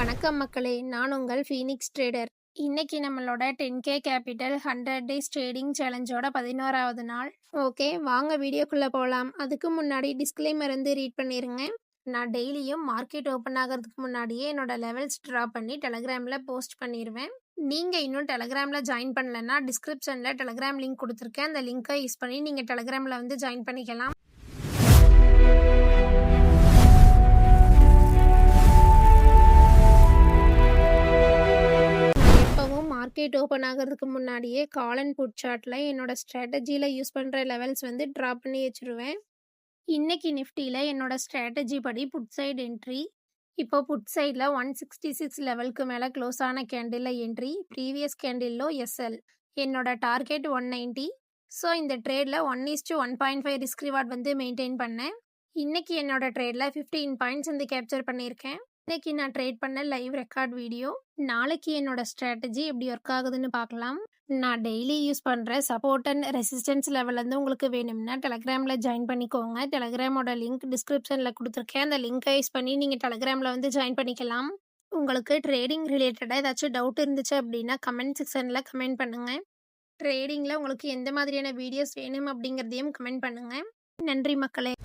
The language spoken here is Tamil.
வணக்கம் மக்களே, நான் உங்கள் ஃபீனிக்ஸ் ட்ரேடர். இன்னைக்கு நம்மளோட 10K கேபிட்டல் 100 டேஸ் ட்ரேடிங் சேலஞ்சோட 11வது நாள். ஓகே, வாங்க வீடியோக்குள்ளே போகலாம். அதுக்கு முன்னாடி டிஸ்க்ளைமர் ரீட் பண்ணிடுங்க. நான் டெய்லியும் மார்க்கெட் ஓப்பன் ஆகிறதுக்கு முன்னாடியே என்னோட லெவல்ஸ் ட்ரா பண்ணி டெலகிராமில் போஸ்ட் பண்ணிடுவேன். நீங்கள் இன்னும் டெலகிராமில் ஜாயின் பண்ணலைன்னா டிஸ்கிரிப்ஷனில் டெலகிராம் லிங்க் கொடுத்துருக்கேன். அந்த லிங்க்கை யூஸ் பண்ணி நீங்கள் டெலகிராமில் ஜாயின் பண்ணிக்கலாம். மார்க்கெட் ஓப்பன் ஆகிறதுக்கு முன்னாடியே கால் அண்ட் புட் சார்ட்டில் என்னோட ஸ்ட்ராட்டஜியில் யூஸ் பண்ணுற லெவல்ஸ் ட்ரா பண்ணி வச்சுருவேன். இன்னைக்கு நிஃப்டியில் என்னோட ஸ்ட்ராட்டஜி படி புட் சைடு என்ட்ரி. இப்போ புட் சைடில் 166 லெவலுக்கு மேலே க்ளோஸ் ஆன கேண்டிலில் என்ட்ரி, ப்ரீவியஸ் கேண்டில்லோ எஸ்எல். என்னோட டார்கெட் 190. ஸோ இந்த ட்ரேடில் 1:1.5 ரிஸ்க் ரிவார்ட் மெயின்டைன் பண்ணேன். இன்னைக்கு என்னோட ட்ரேடில் 15 பாயிண்ட்ஸ் கேப்சர் பண்ணியிருக்கேன். இன்னைக்கு நான் ட்ரேட் பண்ண லைவ் ரெக்கார்ட் வீடியோ. நாளைக்கு என்னோட ஸ்ட்ராட்டஜி எப்படி ஒர்க் ஆகுதுன்னு பார்க்கலாம். நான் டெய்லி யூஸ் பண்ணுற சப்போர்ட் அண்ட் ரெசிஸ்டன்ஸ் லெவல் உங்களுக்கு வேணும்னா டெலகிராமில் ஜாயின் பண்ணிக்கோங்க. டெலகிராமோட லிங்க் டிஸ்கிரிப்ஷனில் கொடுத்துருக்கேன். அந்த லிங்க்கை யூஸ் பண்ணி நீங்கள் டெலகிராமில் ஜாயின் பண்ணிக்கலாம். உங்களுக்கு ட்ரேடிங் ரிலேட்டடாக ஏதாச்சும் டவுட் இருந்துச்சு அப்படின்னா கமெண்ட் செக்ஷனில் கமெண்ட் பண்ணுங்கள். ட்ரேடிங்கில் உங்களுக்கு எந்த மாதிரியான வீடியோஸ் வேணும் அப்படிங்கிறதையும் கமெண்ட் பண்ணுங்கள். நன்றி மக்களே.